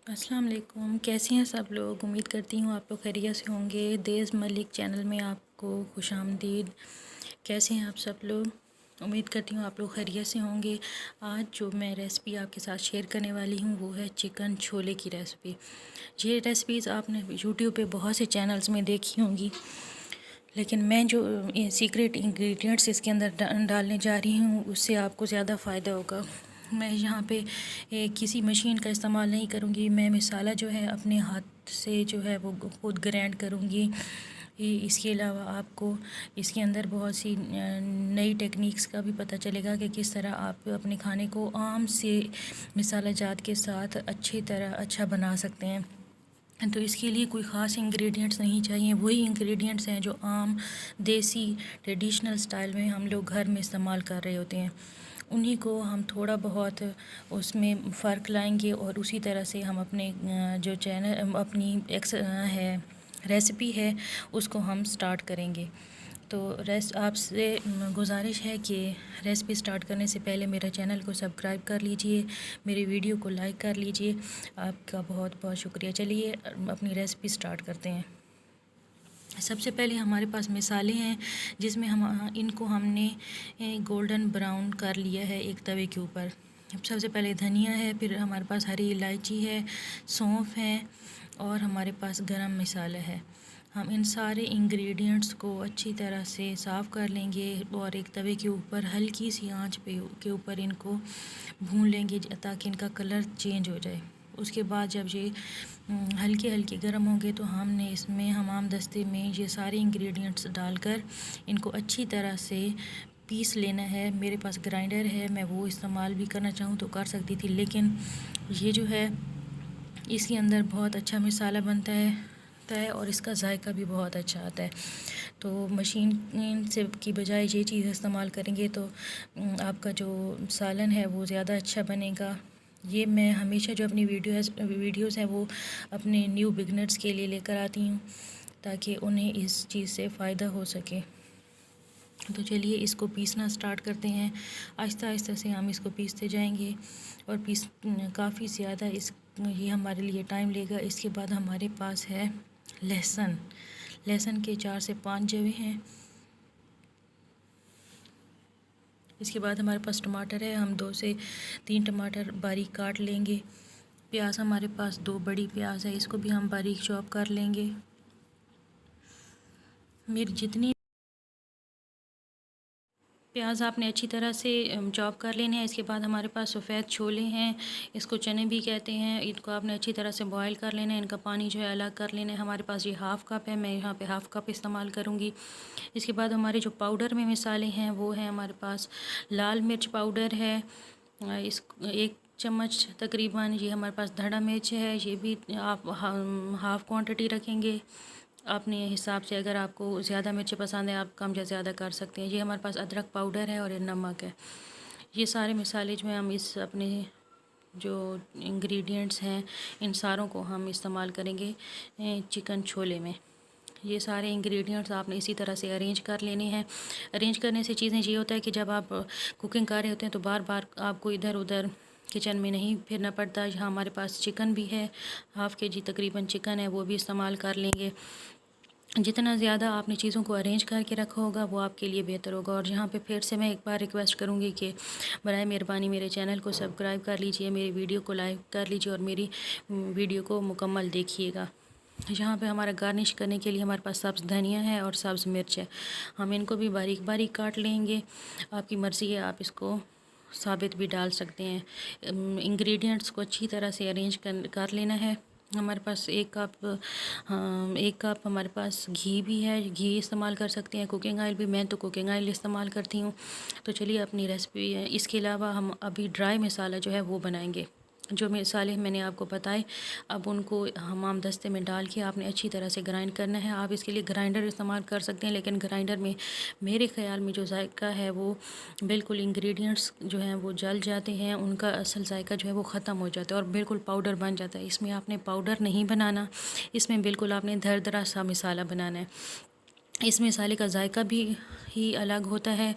अस्सलाम वालेकुम। कैसी हैं सब लोग? उम्मीद करती हूँ आप लोग खैरियत से होंगे। देज़ मलिक चैनल में आपको खुशामदीद। कैसे हैं आप सब लोग? उम्मीद करती हूँ आप लोग खैरियत से होंगे। आज जो मैं रेसिपी आपके साथ शेयर करने वाली हूँ वो है चिकन छोले की रेसिपी। ये रेसिपीज़ आपने यूट्यूब पे बहुत से चैनल्स में देखी होंगी, लेकिन मैं जो सीक्रेट इंग्रेडिएंट्स इसके अंदर डालने जा रही हूँ उससे आपको ज़्यादा फ़ायदा होगा। मैं यहाँ पे किसी मशीन का इस्तेमाल नहीं करूँगी। मैं मसाला जो है अपने हाथ से जो है वो खुद ग्राइंड करूँगी। इसके अलावा आपको इसके अंदर बहुत सी नई टेक्निक्स का भी पता चलेगा कि किस तरह आप अपने खाने को आम से मसाला जात के साथ अच्छी तरह अच्छा बना सकते हैं। तो इसके लिए कोई ख़ास इंग्रेडिएंट्स नहीं चाहिए, वही इंग्रेडिएंट्स हैं जो आम देसी ट्रेडिशनल स्टाइल में हम लोग घर में इस्तेमाल कर रहे होते हैं। उन्हीं को हम थोड़ा बहुत उसमें फ़र्क लाएंगे और उसी तरह से हम अपने जो चैनल अपनी है रेसिपी है उसको हम स्टार्ट करेंगे। तो आपसे गुजारिश है कि रेसिपी स्टार्ट करने से पहले मेरा चैनल को सब्सक्राइब कर लीजिए, मेरी वीडियो को लाइक कर लीजिए। आपका बहुत बहुत शुक्रिया। चलिए अपनी रेसिपी स्टार्ट करते हैं। सबसे पहले हमारे पास मसाले हैं जिसमें हम इनको हमने गोल्डन ब्राउन कर लिया है एक तवे के ऊपर। सबसे पहले धनिया है, फिर हमारे पास हरी इलायची है, सौंफ है और हमारे पास गरम मसाला है। हम इन सारे इंग्रेडिएंट्स को अच्छी तरह से साफ़ कर लेंगे और एक तवे के ऊपर हल्की सी आंच पे के ऊपर इनको भून लेंगे ताकि इनका कलर चेंज हो जाए। उसके बाद जब ये हल्के हल्के गर्म होंगे तो हमने इसमें हमाम दस्ते में ये सारे इंग्रेडिएंट्स डालकर इनको अच्छी तरह से पीस लेना है। मेरे पास ग्राइंडर है, मैं वो इस्तेमाल भी करना चाहूँ तो कर सकती थी, लेकिन ये जो है इसके अंदर बहुत अच्छा मसाला बनता है और इसका जायका भी बहुत अच्छा आता है। तो मशीन से की बजाय ये चीज़ इस्तेमाल करेंगे तो आपका जो सालन है वो ज़्यादा अच्छा बनेगा। ये मैं हमेशा जो अपनी वीडियोज़ हैं वो अपने न्यू बिगनर्स के लिए लेकर आती हूँ ताकि उन्हें इस चीज़ से फ़ायदा हो सके। तो चलिए इसको पीसना स्टार्ट करते हैं। आहिस्ता आहिस्ता से हम इसको पीसते जाएंगे और काफ़ी ज़्यादा ये हमारे लिए टाइम लेगा। इसके बाद हमारे पास है लहसुन के 4 से 5 जवे हैं। इसके बाद हमारे पास टमाटर है, हम 2 से 3 टमाटर बारीक काट लेंगे। प्याज हमारे पास 2 बड़ी प्याज है, इसको भी हम बारीक चॉप कर लेंगे। मेरी जितनी प्याज आपने अच्छी तरह से चॉप कर लेने हैं। इसके बाद हमारे पास सफ़ेद छोले हैं, इसको चने भी कहते हैं। इनको आपने अच्छी तरह से बॉईल कर लेना है, इनका पानी जो है अलग कर लेना है। हमारे पास ये हाफ़ कप है, मैं यहाँ पे हाफ़ कप इस्तेमाल करूँगी। इसके बाद हमारे जो पाउडर में मसाले हैं वो है हमारे पास लाल मिर्च पाउडर है, इस 1 चम्मच तकरीबन। ये हमारे पास धड़ा मिर्च है, ये भी आप हाफ़ क्वांटिटी रखेंगे अपने हिसाब से। अगर आपको ज़्यादा मिर्ची पसंद है आप कम या ज़्यादा कर सकते हैं। ये हमारे पास अदरक पाउडर है और ये नमक है। ये सारे मसाले जो हैं हम इस अपने जो इंग्रेडिएंट्स हैं इन सारों को हम इस्तेमाल करेंगे चिकन छोले में। ये सारे इंग्रेडिएंट्स आपने इसी तरह से अरेंज कर लेने हैं। अरेंज करने से चीज़ें ये होता है कि जब आप कुकिंग कर रहे होते हैं तो बार बार आपको इधर उधर किचन में नहीं फिरना पड़ता। यहाँ हमारे पास चिकन भी है, हाफ़ केजी तकरीबन चिकन है, वो भी इस्तेमाल कर लेंगे। जितना ज़्यादा आपने चीज़ों को अरेंज करके रखा होगा वो आपके लिए बेहतर होगा। और यहाँ पे फिर से मैं एक बार रिक्वेस्ट करूँगी कि बराए मेहरबानी मेरे चैनल को सब्सक्राइब कर लीजिए, मेरी वीडियो को लाइक कर लीजिए और मेरी वीडियो को मुकम्मल देखिएगा। यहाँ पे हमारा गार्निश करने के लिए हमारे पास सब्ज़ धनिया है और सब्ज़ मिर्च है, हम इनको भी बारीक बारीक काट लेंगे। आपकी मर्ज़ी है, आप इसको साबित भी डाल सकते हैं। इंग्रेडिएंट्स को अच्छी तरह से अरेंज कर लेना है। हमारे पास 1 कप हमारे पास घी भी है, घी इस्तेमाल कर सकते हैं, कुकिंग ऑयल भी। मैं तो कुकिंग ऑयल इस्तेमाल करती हूँ। तो चलिए अपनी रेसिपी है। इसके अलावा हम अभी ड्राई मसाला जो है वो बनाएंगे। जो मसाले मैंने आपको बताए अब उनको हमाम दस्ते में डाल के आपने अच्छी तरह से ग्राइंड करना है। आप इसके लिए ग्राइंडर इस्तेमाल कर सकते हैं, लेकिन ग्राइंडर में मेरे ख़्याल में जो जायका है वो बिल्कुल इंग्रेडिएंट्स जो हैं वो जल जाते हैं, उनका असल जायका जो है वो ख़त्म हो जाता है और बिल्कुल पाउडर बन जाता है। इसमें आपने पाउडर नहीं बनाना, इसमें बिल्कुल आपने दरदरा सा मसाला बनाना है। इस मसाले का जायका भी ही अलग होता है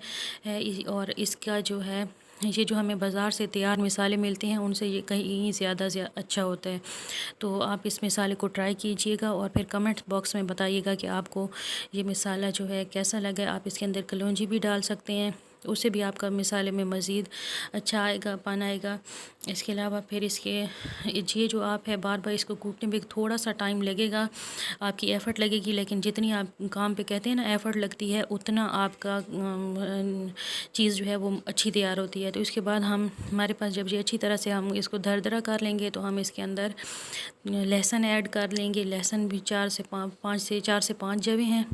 और इसका जो है ये जो हमें बाज़ार से तैयार मिसाले मिलते हैं उनसे ये कहीं ज़्यादा अच्छा होता है। तो आप इस मिसाले को ट्राई कीजिएगा और फिर कमेंट बॉक्स में बताइएगा कि आपको ये मिसाला जो है कैसा लगा। आप इसके अंदर कलौंजी भी डाल सकते हैं, उससे भी आपका मिसाले में मज़ीद अच्छा आएगा, पान आएगा। इसके अलावा फिर इसके ये जो आप है बार बार इसको कूटने में थोड़ा सा टाइम लगेगा, आपकी एफ़र्ट लगेगी, लेकिन जितनी आप काम पे कहते हैं ना एफ़र्ट लगती है उतना आपका चीज़ जो है वो अच्छी तैयार होती है। तो इसके बाद हमारे पास जब ये अच्छी तरह से हम इसको दरदरा कर लेंगे तो हम इसके अंदर लहसुन ऐड कर लेंगे। लहसुन भी 4 से 5 जवे हैं।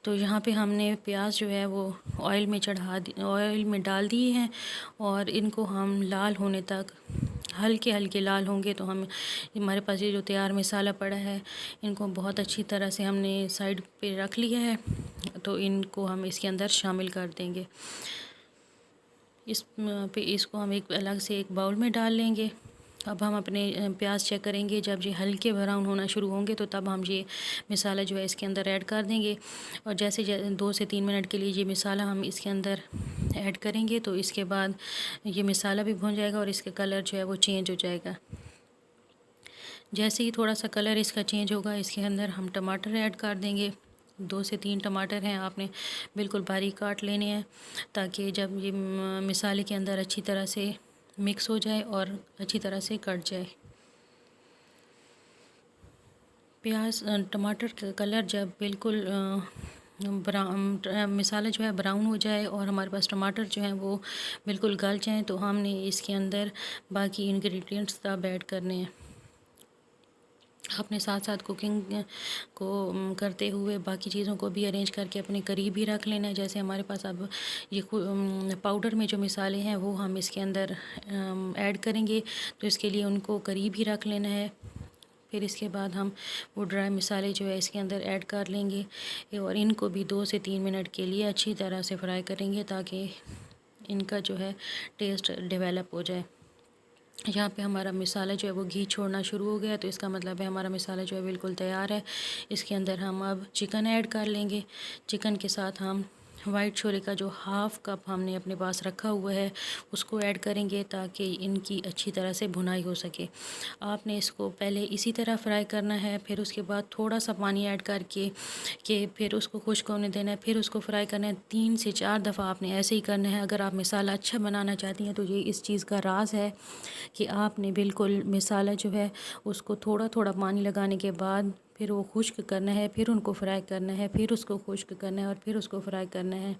तो यहाँ पे हमने प्याज जो है वो ऑयल में डाल दिए हैं और इनको हम लाल होने तक हल्के हल्के लाल होंगे तो हमारे पास ये जो तैयार मसाला पड़ा है इनको बहुत अच्छी तरह से हमने साइड पे रख लिया है। तो इनको हम इसके अंदर शामिल कर देंगे। इसको हम एक अलग से एक बाउल में डाल लेंगे। अब हम अपने प्याज चेक करेंगे, जब ये हल्के ब्राउन होना शुरू होंगे तो तब हम ये मसाला जो है इसके अंदर ऐड कर देंगे। और जैसे 2 से 3 मिनट के लिए ये मसाला हम इसके अंदर ऐड करेंगे तो इसके बाद ये मसाला भी भुन जाएगा और इसका कलर जो है वो चेंज हो जाएगा। जैसे ही थोड़ा सा कलर इसका चेंज होगा इसके अंदर हम टमाटर ऐड कर देंगे। 2 से 3 टमाटर हैं, आपने बिल्कुल बारीक काट लेने हैं ताकि जब ये मसाले के अंदर अच्छी तरह से मिक्स हो जाए और अच्छी तरह से कट जाए। प्याज टमाटर का कलर जब बिल्कुल मसाला जो है ब्राउन हो जाए और हमारे पास टमाटर जो हैं वो बिल्कुल गल जाएँ तो हमने इसके अंदर बाकी इंग्रेडिएंट्स सब ऐड करने हैं। अपने साथ साथ कुकिंग को करते हुए बाकी चीज़ों को भी अरेंज करके अपने करीब ही रख लेना है। जैसे हमारे पास अब ये पाउडर में जो मिसाले हैं वो हम इसके अंदर ऐड करेंगे तो इसके लिए उनको करीब ही रख लेना है। फिर इसके बाद हम वो ड्राई मसाले जो है इसके अंदर ऐड कर लेंगे और इनको भी 2 से 3 मिनट के लिए अच्छी तरह से फ्राई करेंगे ताकि इनका जो है टेस्ट डेवलप हो जाए। यहाँ पे हमारा मसाला जो है वो घी छोड़ना शुरू हो गया तो इसका मतलब है हमारा मसाला जो है बिल्कुल तैयार है। इसके अंदर हम अब चिकन ऐड कर लेंगे। चिकन के साथ हम वाइट छोले का जो हाफ़ कप हमने अपने पास रखा हुआ है उसको ऐड करेंगे ताकि इनकी अच्छी तरह से भुनाई हो सके। आपने इसको पहले इसी तरह फ्राई करना है, फिर उसके बाद थोड़ा सा पानी ऐड करके फिर उसको खुश्क होने देना है, फिर उसको फ्राई करना है। 3 से 4 दफ़ा आपने ऐसे ही करना है। अगर आप मसाला अच्छा बनाना चाहती हैं तो ये इस चीज़ का राज है कि आपने बिल्कुल मसाला जो है उसको थोड़ा थोड़ा पानी लगाने के बाद फिर वो खुश्क करना है, फिर उनको फ्राई करना है, फिर उसको खुश्क करना है और फिर उसको फ्राई करना है।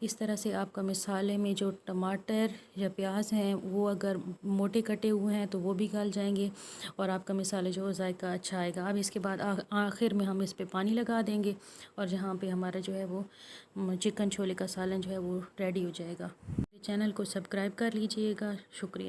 इस तरह से आपका मसाले में जो टमाटर या प्याज हैं वो अगर मोटे कटे हुए हैं तो वो भी गल जाएंगे और आपका मसाले जो जायका अच्छा आएगा। अब इसके बाद आखिर में हम इस पे पानी लगा देंगे और जहाँ पे हमारा जो है वो चिकन छोले का सालन जो है वो रेडी हो जाएगा। चैनल को सब्सक्राइब कर लीजिएगा। शुक्रिया।